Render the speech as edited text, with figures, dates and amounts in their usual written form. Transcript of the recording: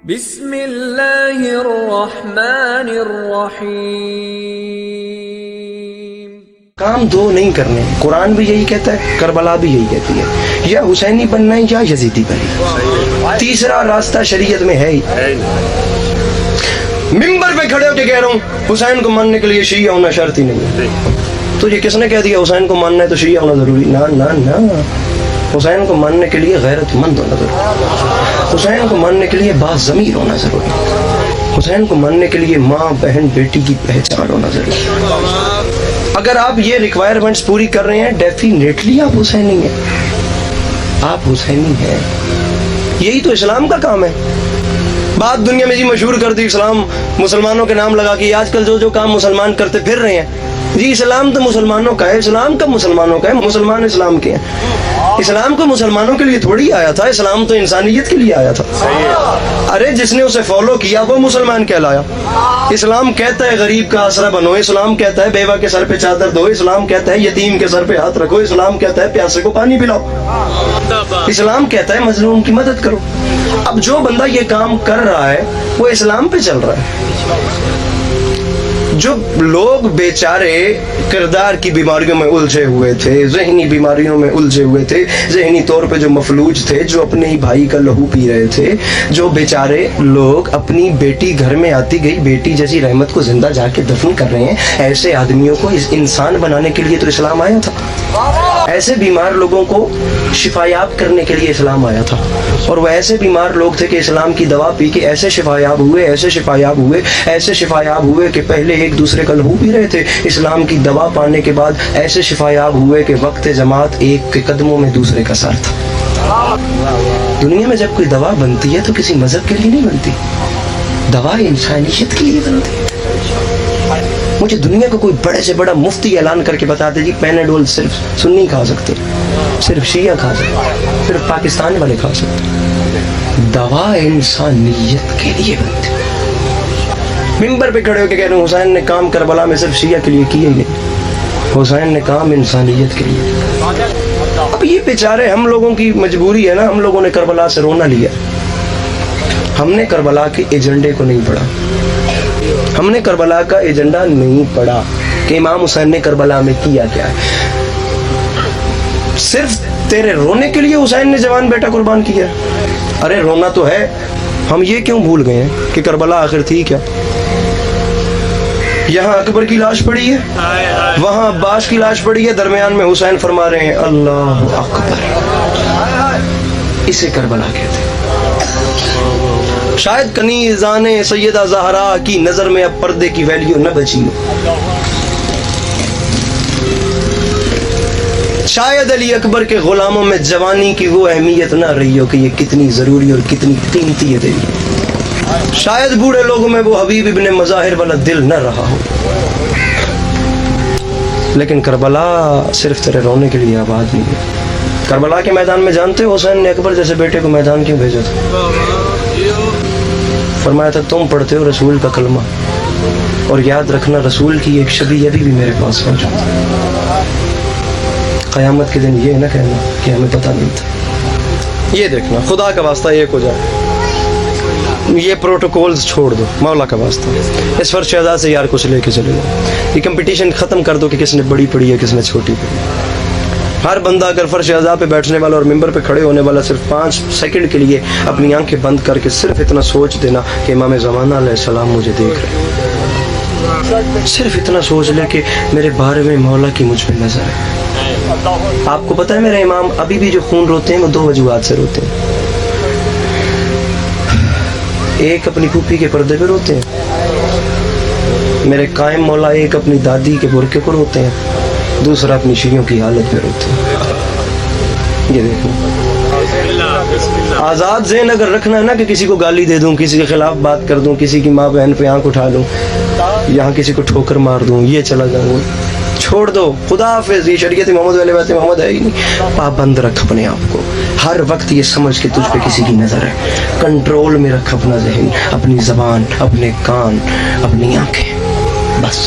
بسم اللہ الرحمن الرحیم۔ کام دو نہیں کرنے، قرآن بھی یہی کہتا ہے، کربلا بھی یہی کہتی ہے، یا حسینی بننا ہے یا یزیدی بننا، تیسرا راستہ شریعت میں ہے ہی۔ ممبر پہ کھڑے ہو کے کہہ رہا ہوں حسین کو ماننے کے لیے شیعہ ہونا شرط ہی نہیں، تو یہ کس نے کہہ دیا حسین کو ماننا ہے تو شیعہ ہونا ضروری؟ نہ نہ نہ، حسین کو ماننے کے لیے غیرت مند ہونا ضروری، حسین کو ماننے کے لیے باضمیر ہونا ضروری، حسین کو ماننے کے لیے ماں بہن بیٹی کی پہچان ہونا ضروری۔ اگر آپ یہ ریکوائرمنٹس پوری کر رہے ہیں ڈیفینیٹلی آپ حسینی ہیں، آپ حسینی ہیں، یہی تو اسلام کا کام ہے۔ بات دنیا میں جی مشہور کر دی اسلام مسلمانوں کے نام لگا کے، آج کل جو کام مسلمان کرتے پھر رہے ہیں، جی اسلام تو مسلمانوں کا ہے، اسلام کا مسلمانوں کا ہے، مسلمان اسلام کے ہیں۔ اسلام کو مسلمانوں کے لیے تھوڑی آیا تھا، اسلام تو انسانیت کے لیے آیا تھا۔ ارے جس نے اسے فالو کیا وہ مسلمان کہلایا۔ اسلام کہتا ہے غریب کا آسرا بنو، اسلام کہتا ہے بیوہ کے سر پہ چادر دو، اسلام کہتا ہے یتیم کے سر پہ ہاتھ رکھو، اسلام کہتا ہے پیاسے کو پانی پلاؤ، اسلام کہتا ہے مظلوم کی مدد کرو۔ اب جو بندہ یہ کام کر رہا ہے وہ اسلام پہ چل رہا ہے۔ جو لوگ بیچارے کردار کی بیماریوں میں الجھے ہوئے تھے، ذہنی بیماریوں میں الجھے ہوئے تھے، ذہنی طور پہ جو مفلوج تھے، جو اپنے ہی بھائی کا لہو پی رہے تھے، جو بیچارے لوگ اپنی بیٹی گھر میں آتی گئی بیٹی جیسی رحمت کو زندہ جا کے دفن کر رہے ہیں، ایسے آدمیوں کو انسان بنانے کے لیے تو اسلام آیا تھا۔ ایسے بیمار لوگوں کو شفایاب کرنے کے لیے اسلام آیا تھا، اور وہ ایسے بیمار لوگ تھے کہ اسلام کی دوا پی کے ایسے شفایاب ہوئے، ایسے شفایاب ہوئے، ایسے شفایاب ہوئے کہ پہلے ایک دوسرے کا لہو پی رہے تھے، اسلام کی دوا پانے کے بعد ایسے شفایاب ہوئے کہ وقت جماعت ایک کے قدموں میں دوسرے کا سر تھا۔ دنیا میں جب کوئی دوا بنتی ہے تو کسی مذہب کے لیے نہیں بنتی، دوا انسانیت کے لیے بنتی ہے۔ مجھے دنیا کو کوئی بڑے سے بڑا مفتی اعلان کر کے بتا دے جی پیناڈول صرف سنی کھا سکتے، صرف شیعہ کھا سکتے، صرف پاکستان والے کھا سکتے، دوا انسانیت کے لیے بنتی۔ ممبر پہ کھڑے ہو کے کہہ رہے ہیں حسین نے کام کربلا میں صرف شیعہ کے لیے کیے ہی نہیں، حسین نے کام انسانیت کے لیے۔ اب یہ بیچارے ہم لوگوں کی مجبوری ہے نا، ہم لوگوں نے کربلا سے رونا لیا، ہم نے کربلا کے ایجنڈے کو نہیں پڑھا، ہم نے کربلا کا ایجنڈا نہیں پڑھا کہ امام حسین نے کربلا میں کیا کیا ہے۔ صرف تیرے رونے کے لیے حسین نے جوان بیٹا قربان کیا؟ ارے رونا تو ہے، ہم یہ کیوں بھول گئے ہیں کہ کربلا آخر تھی کیا؟ یہاں اکبر کی لاش پڑی ہے، وہاں عباس کی لاش پڑی ہے، درمیان میں حسین فرما رہے ہیں اللہ اکبر، اسے کربلا کہتے ہیں۔ شاید کنیزان سیدہ زہرا کی نظر میں اب پردے کی ویلیو نہ بچی ہو، شاید علی اکبر کے غلاموں میں جوانی کی وہ اہمیت نہ رہی ہو کہ یہ کتنی ضروری اور کتنی قیمتی ہے تیری، شاید بوڑھے لوگوں میں وہ حبیب ابن مظاہر والا دل نہ رہا ہو، لیکن کربلا صرف تیرے رونے کے لیے آباد نہیں ہے۔ کربلا کے میدان میں جانتے ہو حسین نے اکبر جیسے بیٹے کو میدان کیوں بھیجا تھا؟ فرمایا تھا تم پڑھتے ہو رسول کا کلمہ، اور یاد رکھنا رسول کی ایک شبیہ ابھی بھی میرے پاس موجود ہے، قیامت کے دن یہ نہ کہنا کہ ہمیں پتہ نہیں تھا۔ یہ دیکھنا خدا کا واسطہ ایک ہو جائے، یہ پروٹوکولز چھوڑ دو مولا کا واسطہ، اس فرش شہزاد سے یار کچھ لے کے چلے جاؤ، یہ کمپٹیشن ختم کر دو کہ کس نے بڑی پڑھی ہے کس نے چھوٹی پڑھی ہے۔ ہر بندہ اگر فرش اعضاء پہ بیٹھنے والا اور ممبر پہ کھڑے ہونے والا صرف 5 سیکنڈ کے لیے اپنی آنکھیں بند کر کے صرف اتنا سوچ دینا کہ امام زمانہ علیہ السلام مجھے دیکھ رہے ہیں، صرف اتنا سوچ لے کہ میرے بارے میں مولا کی مجھ پہ نظر ہے۔ آپ کو پتہ ہے میرے امام ابھی بھی جو خون روتے ہیں وہ 2 وجوہات سے روتے ہیں، ایک اپنی پھوپھی کے پردے پہ روتے ہیں میرے قائم مولا، ایک اپنی دادی کے برقعے کو روتے ہیں، دوسرا اپنی شیعوں کی حالت پہ روتے ہیں۔ یہ دیکھو آزاد ذہن اگر رکھنا ہے نا کہ کسی کو گالی دے دوں، کسی کے خلاف بات کر دوں، کسی کی ماں بہن پہ آنکھ اٹھا لوں، یہاں کسی کو ٹھوکر مار دوں، یہ چلا جاؤں، چھوڑ دو، خدا حافظ، یہ شریعت محمد علیہ وسلم محمد ہے ہی نہیں۔ پابند رکھ اپنے آپ کو، ہر وقت یہ سمجھ کے تجھ پہ کسی کی نظر ہے، کنٹرول میں رکھ اپنا ذہن، اپنی زبان، اپنے کان، اپنی آنکھیں، بس۔